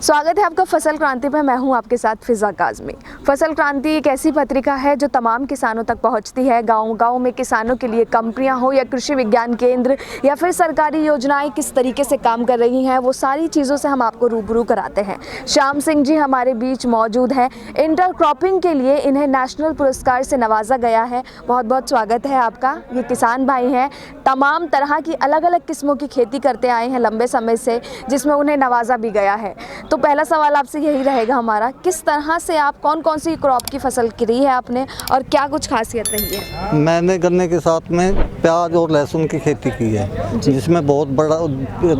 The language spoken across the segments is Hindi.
स्वागत है आपका फसल क्रांति में। मैं हूं आपके साथ फिजा काज़मी। फसल क्रांति एक ऐसी पत्रिका है जो तमाम किसानों तक पहुंचती है। गांव-गांव में किसानों के लिए कंपनियां हो या कृषि विज्ञान केंद्र या फिर सरकारी योजनाएं किस तरीके से काम कर रही हैं, वो सारी चीज़ों से हम आपको रूबरू कराते हैं। श्याम सिंह जी हमारे बीच मौजूद हैं। इंटरक्रॉपिंग के लिए इन्हें नेशनल पुरस्कार से नवाजा गया है। बहुत बहुत स्वागत है आपका। ये किसान भाई हैं, तमाम तरह की अलग अलग किस्मों की खेती करते आए हैं लंबे समय से, जिसमें उन्हें नवाजा भी गया है। तो पहला सवाल आपसे यही रहेगा हमारा, किस तरह से आप कौन कौन सी क्रॉप की फसल करी है आपने और क्या कुछ खासियत रही है? मैंने गन्ने के साथ में प्याज और लहसुन की खेती की है, जिसमें बहुत बड़ा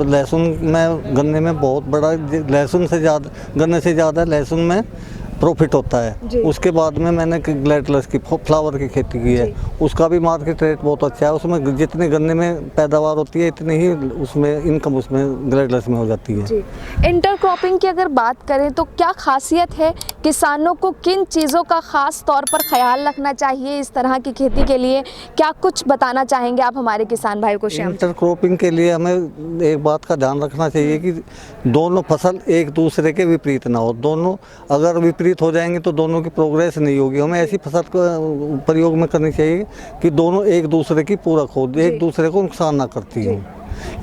लहसुन में गन्ने में बहुत बड़ा लहसुन से ज़्यादा गन्ने से ज़्यादा लहसुन में प्रॉफिट होता है। उसके बाद में मैंने ग्लैडलेस की फ्लावर की खेती की है, उसका भी मार्केट रेट बहुत अच्छा है। उसमें जितने गन्ने में पैदावार होती है इतनी ही उसमें इनकम उसमें ग्लैडलेस में हो जाती है। इंटरक्रॉपिंग की अगर बात करें तो क्या खासियत है, किसानों को किन चीज़ों का ख़ास तौर पर ख्याल रखना चाहिए इस तरह की खेती के लिए, क्या कुछ बताना चाहेंगे आप हमारे किसान भाई को? श्याम, इंटरक्रॉपिंग के लिए हमें एक बात का ध्यान रखना चाहिए कि दोनों फसल एक दूसरे के विपरीत ना हो। दोनों अगर विपरीत हो जाएंगे तो दोनों की प्रोग्रेस नहीं होगी। हमें ऐसी फसल को प्रयोग में करनी चाहिए कि दोनों एक दूसरे की पूरक हो, एक दूसरे को नुकसान ना करती हो।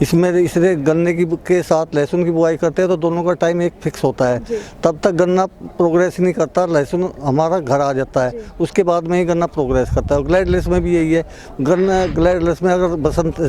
इसलिए गन्ने की के साथ लहसुन की बुआई करते हैं तो दोनों का टाइम एक फिक्स होता है। तब तक गन्ना प्रोग्रेस नहीं करता, लहसुन हमारा घर आ जाता है, उसके बाद में ही गन्ना प्रोग्रेस करता है। ग्लैडलेस में भी यही है। गन्ना ग्लैडलेस में अगर बसंत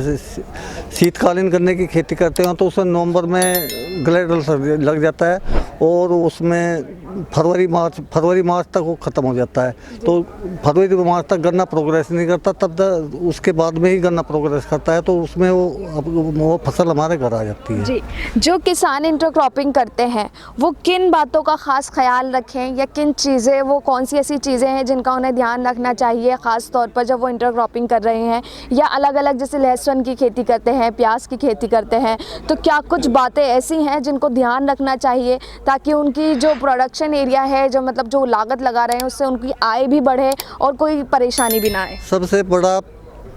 शीतकालीन गन्ने की खेती करते हो तो उसमें नवंबर में ग्लैडलेस लग जाता है और उसमें फरवरी मार्च तक वो ख़त्म हो जाता है। तो फरवरी मार्च तक गन्ना प्रोग्रेस नहीं करता, तब तक उसके बाद में ही गन्ना प्रोग्रेस करता है, तो उसमें वो फसल हमारे घर आ जाती है। जी, जो किसान इंटरक्रॉपिंग करते हैं वो किन बातों का ख़ास ख्याल रखें या किन चीज़ें, वो कौन सी ऐसी चीज़ें हैं जिनका उन्हें ध्यान रखना चाहिए ख़ास तौर पर जब वो इंटरक्रॉपिंग कर रहे हैं, या अलग अलग जैसे लहसुन की खेती करते हैं, प्याज की खेती करते हैं, तो क्या कुछ बातें ऐसी हैं जिनको ध्यान रखना चाहिए ताकि उनकी जो प्रोडक्शन एरिया है, जो मतलब जो लागत लगा रहे हैं, उससे उनकी आय भी बढ़े और कोई परेशानी भी ना आए? सबसे बड़ा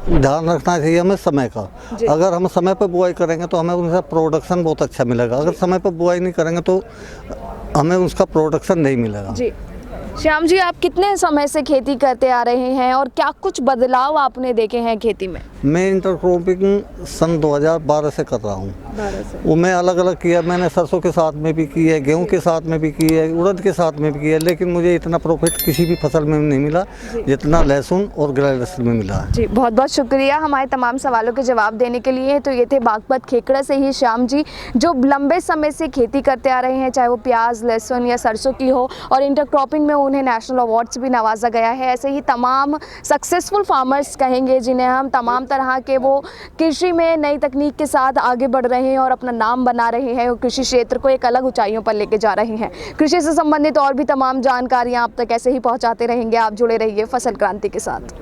ध्यान रखना चाहिए हमें समय का। अगर हम समय पर बुआई करेंगे तो हमें उनका प्रोडक्शन बहुत अच्छा मिलेगा। अगर समय पर बुआई नहीं करेंगे तो हमें उसका प्रोडक्शन नहीं मिलेगा। जी, श्याम जी, आप कितने समय से खेती करते आ रहे हैं और क्या कुछ बदलाव आपने देखे हैं खेती में? मैं इंटरक्रॉपिंग सन 2012 से कर रहा हूँ। वो मैं अलग अलग किया, मैंने सरसों के साथ में भी की है, गेहूं के साथ में भी की है, उड़द के साथ में भी की है, लेकिन मुझे इतना प्रॉफिट किसी भी फसल में नहीं मिला जितना लहसुन और ग्लैडलेस में मिला है। जी, बहुत बहुत शुक्रिया हमारे तमाम सवालों के जवाब देने के लिए। तो ये थे बागपत खेकड़ा से ही श्याम जी, जो लंबे समय से खेती करते आ रहे हैं, चाहे वो प्याज, लहसुन या सरसों की हो, और इंटरक्रॉपिंग में उन्हें नेशनल अवार्ड्स भी नवाजा गया है। ऐसे ही तमाम सक्सेसफुल फार्मर्स कहेंगे जिन्हें हम तमाम तरह के वो कृषि में नई तकनीक के साथ आगे बढ़ रहे हैं और अपना नाम बना रहे हैं और कृषि क्षेत्र को एक अलग ऊंचाइयों पर लेके जा रहे हैं। कृषि से संबंधित और भी तमाम जानकारियां आप तक ऐसे ही पहुंचाते रहेंगे। आप जुड़े रहिए फसल क्रांति के साथ।